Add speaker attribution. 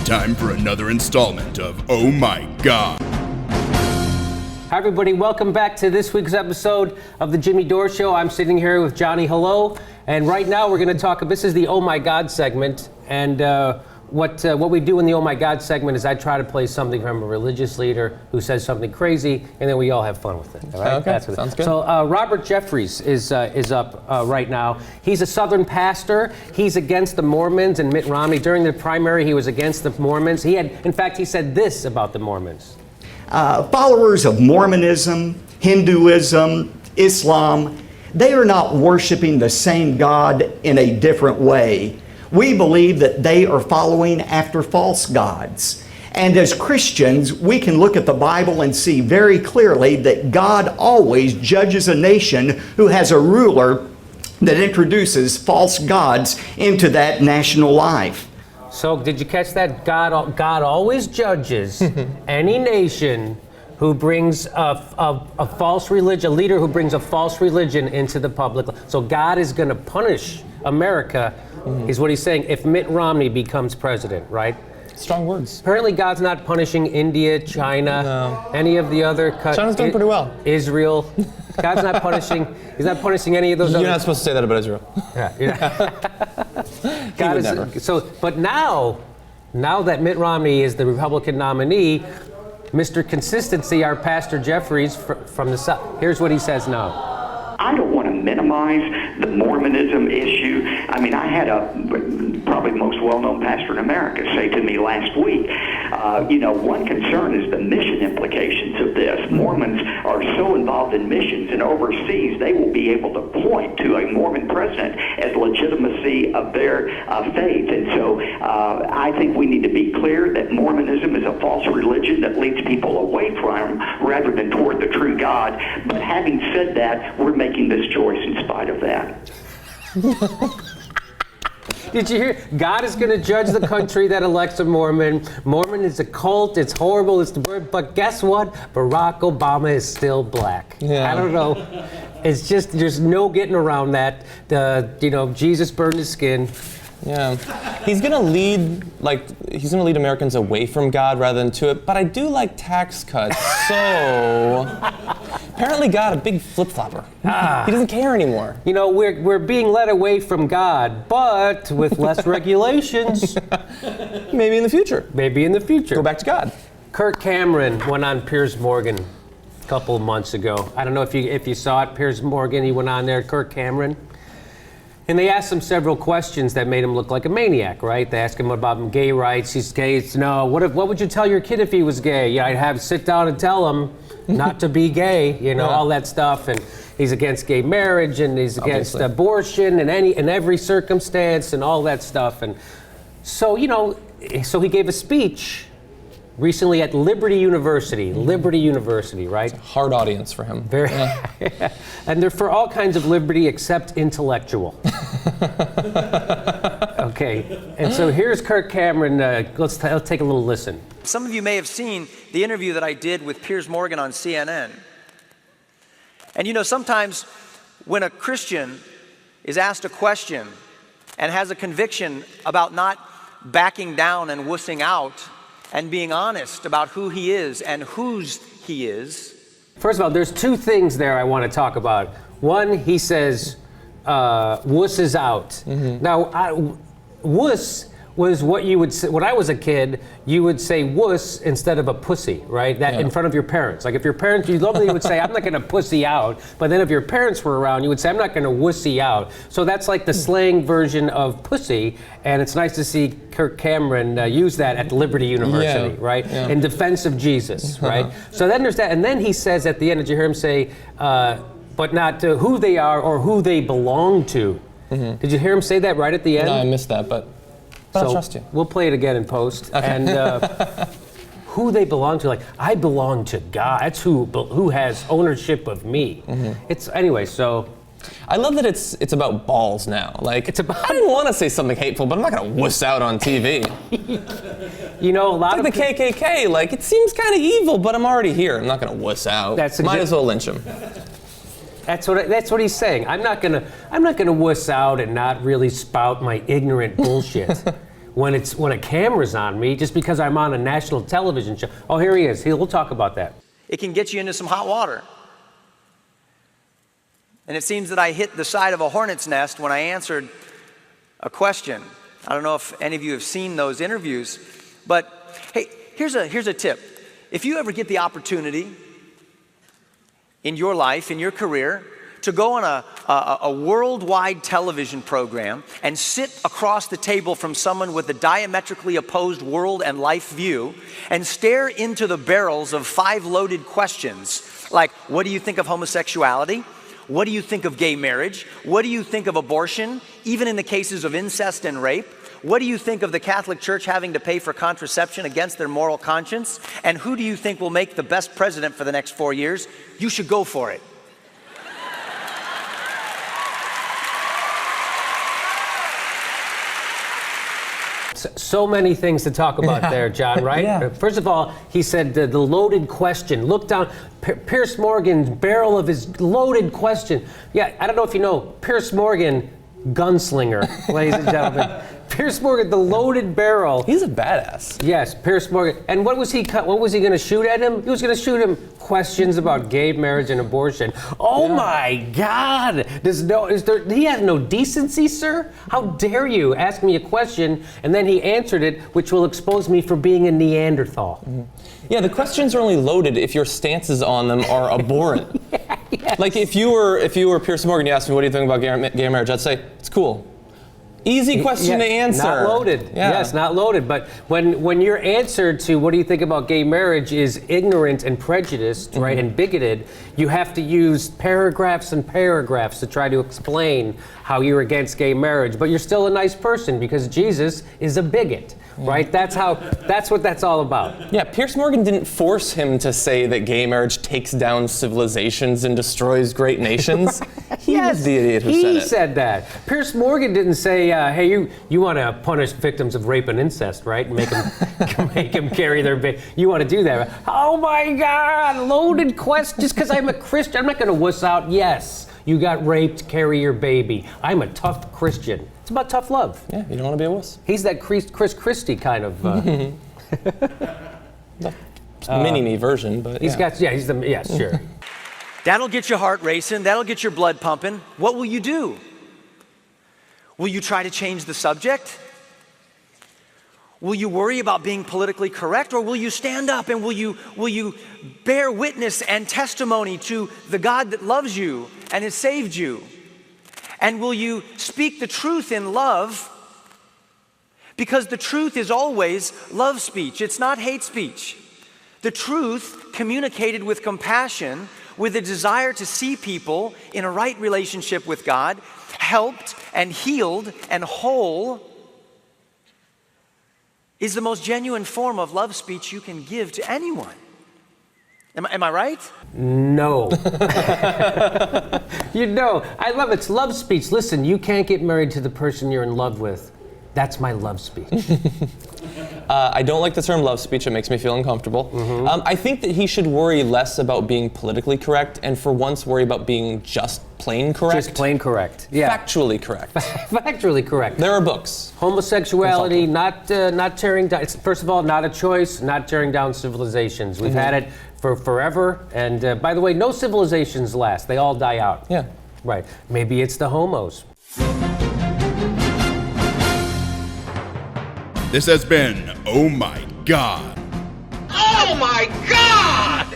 Speaker 1: time for another installment of Oh My God.
Speaker 2: Hi everybody, welcome back to this week's episode of the Jimmy Dore Show. I'm sitting here with Johnny Hello, and right now we're going to talk, this is the Oh My God segment, and what we do in the Oh My God segment is I try to play something from a religious leader who says something crazy, and then we all have fun with it. All right?
Speaker 3: Okay, sounds good.
Speaker 2: So Robert Jeffrees is up right now. He's a Southern pastor. He's against the Mormons and Mitt Romney. During the primary, he was against the Mormons. In fact, he said this about the Mormons.
Speaker 4: Followers of Mormonism, Hinduism, Islam, they are not worshiping the same God in a different way. We believe that they are following after false gods. And as Christians, we can look at the Bible and see very clearly that God always judges a nation who has a ruler that introduces false gods into that national life.
Speaker 2: So did you catch that? God always judges any nation who brings a false religion, a leader who brings a false religion into the public. So God is going to punish America, is what he's saying, if Mitt Romney becomes president, right?
Speaker 3: Strong words.
Speaker 2: Apparently God's not punishing India, China, any of the other countries.
Speaker 3: China's doing pretty well.
Speaker 2: Israel. God's not punishing, he's not punishing any of those
Speaker 3: You're not supposed to say that about Israel.
Speaker 2: God is,
Speaker 3: never.
Speaker 2: But now that Mitt Romney is the Republican nominee, Mr. Consistency, our Pastor Jeffrees from the South, here's what he says now.
Speaker 5: I don't want to minimize the Mormonism issue. I mean, I had probably the most well-known pastor in America say to me last week, one concern is the mission implications of this. Mormons are so involved in missions and overseas, they will be able to point to a Mormon president as legitimacy of their faith. And so I think we need to be clear that Mormonism is a false religion that leads people away from rather than toward the true God. But having said that, we're making this choice in spite of that.
Speaker 2: Did you hear? God is going to judge the country that elects a Mormon. Mormon is a cult. It's horrible. It's the word. But guess what? Barack Obama is still black.
Speaker 3: Yeah.
Speaker 2: I don't know. It's just there's no getting around that. Jesus burned his skin.
Speaker 3: Yeah, he's gonna lead Americans away from God rather than to it. But I do like tax cuts, so apparently God a big flip-flopper. He doesn't care anymore.
Speaker 2: We're being led away from God, but with less regulations.
Speaker 3: Maybe in the future.
Speaker 2: Go
Speaker 3: back to God.
Speaker 2: Kirk Cameron went on Piers Morgan a couple of months ago. I don't know if you saw it. Piers Morgan, he went on there. Kirk Cameron. And they asked him several questions that made him look like a maniac, right? They asked him about gay rights. He's gay. No. What would you tell your kid if he was gay? I'd have sit down and tell him not to be gay. All that stuff. And he's against gay marriage, and he's against abortion, and in every circumstance, and all that stuff. And so so he gave a speech recently at Liberty University, right?
Speaker 3: It's a hard audience for him.
Speaker 2: Very, and they're for all kinds of liberty except intellectual. Okay, and so here's Kirk Cameron. Let's take a little listen.
Speaker 6: Some of you may have seen the interview that I did with Piers Morgan on CNN. And sometimes when a Christian is asked a question and has a conviction about not backing down and wussing out, and being honest about who he is and whose he is.
Speaker 2: First of all, there's two things there I want to talk about. One, he says, wuss is out. Now, wuss was what you would say, when I was a kid, you would say wuss instead of a pussy, right? In front of your parents. Like if your parents, you normally would say, I'm not going to pussy out. But then if your parents were around, you would say, I'm not going to wussy out. So that's like the slang version of pussy. And it's nice to see Kirk Cameron use that at Liberty University, right?
Speaker 3: Yeah.
Speaker 2: In defense of Jesus, right? So then there's that. And then he says at the end, did you hear him say, but not to who they are or who they belong to? Did you hear him say that right at the end?
Speaker 3: No, I missed that, but I'll trust you.
Speaker 2: We'll play it again in post.
Speaker 3: Okay.
Speaker 2: And who they belong to, like, I belong to God. That's who has ownership of me. It's anyway, so.
Speaker 3: I love that it's about balls now. Like, I didn't want to say something hateful, but I'm not going to wuss out on TV.
Speaker 2: A lot
Speaker 3: of the KKK, like, it seems kind of evil, but I'm already here. I'm not going to wuss out. Might as well lynch him.
Speaker 2: That's what he's saying. I'm not gonna wuss out and not really spout my ignorant bullshit. when a camera's on me, just because I'm on a national television show. Oh, here he is. We'll talk about that.
Speaker 6: It can get you into some hot water. And it seems that I hit the side of a hornet's nest when I answered a question. I don't know if any of you have seen those interviews, but hey, here's a tip. If you ever get the opportunity in your life, in your career, to go on a worldwide television program and sit across the table from someone with a diametrically opposed world and life view and stare into the barrels of 5 loaded questions, like, what do you think of homosexuality? What do you think of gay marriage? What do you think of abortion, even in the cases of incest and rape? What do you think of the Catholic Church having to pay for contraception against their moral conscience? And who do you think will make the best president for the next 4 years? You should go for it.
Speaker 2: So many things to talk about there, John, right?
Speaker 3: Yeah.
Speaker 2: First of all, he said the loaded question. Look down, Piers Morgan's barrel of his loaded question. Yeah, I don't know if you know, Piers Morgan, gunslinger, ladies and gentlemen. Piers Morgan, the loaded barrel.
Speaker 3: He's a badass.
Speaker 2: Yes, Piers Morgan. And what was he going to shoot at him? He was going to shoot him questions about gay marriage and abortion. Oh my God! He has no decency, sir? How dare you ask me a question and then he answered it, which will expose me for being a Neanderthal.
Speaker 3: Mm-hmm. Yeah, the questions are only loaded if your stances on them are abhorrent.
Speaker 2: Yes.
Speaker 3: Like if you were Piers Morgan, you asked me, what do you think about gay marriage? I'd say, it's cool. Easy question to answer.
Speaker 2: Not loaded.
Speaker 3: Yeah.
Speaker 2: Yes, not loaded. But when your answer to what do you think about gay marriage is ignorant and prejudiced, right, and bigoted, you have to use paragraphs and paragraphs to try to explain how you're against gay marriage. But you're still a nice person because Jesus is a bigot, right? That's what that's all about.
Speaker 3: Yeah, Piers Morgan didn't force him to say that gay marriage takes down civilizations and destroys great nations. He was the idiot who said it.
Speaker 2: He said that. Piers Morgan didn't say, hey, you want to punish victims of rape and incest, right? And make them carry their baby. You want to do that, right? Oh my God, loaded question. Just because I'm a Christian, I'm not going to wuss out. Yes, you got raped, carry your baby. I'm a tough Christian. It's about tough love.
Speaker 3: Yeah, you don't want to be a wuss.
Speaker 2: He's that Chris Christie kind of.
Speaker 3: Mini-me version, but
Speaker 2: he's got, sure.
Speaker 6: That'll get your heart racing. That'll get your blood pumping. What will you do? Will you try to change the subject? Will you worry about being politically correct, or will you stand up and will you bear witness and testimony to the God that loves you and has saved you? And will you speak the truth in love? Because the truth is always love speech. It's not hate speech. The truth communicated with compassion, with a desire to see people in a right relationship with God, helped and healed and whole, is the most genuine form of love speech you can give to anyone. Am I right?
Speaker 2: No. I love it. It's love speech. Listen, you can't get married to the person you're in love with. That's my love speech.
Speaker 3: I don't like the term love speech. It makes me feel uncomfortable. I think that he should worry less about being politically correct and for once worry about being just plain correct.
Speaker 2: Just plain correct. Yeah.
Speaker 3: Factually correct.
Speaker 2: Factually correct.
Speaker 3: There are books.
Speaker 2: Homosexuality, not tearing down. It's, first of all, not a choice. Not tearing down civilizations. We've had it for forever. And by the way, no civilizations last. They all die out.
Speaker 3: Yeah.
Speaker 2: Right. Maybe it's the homos.
Speaker 1: This has been Oh My God.
Speaker 7: Oh my God!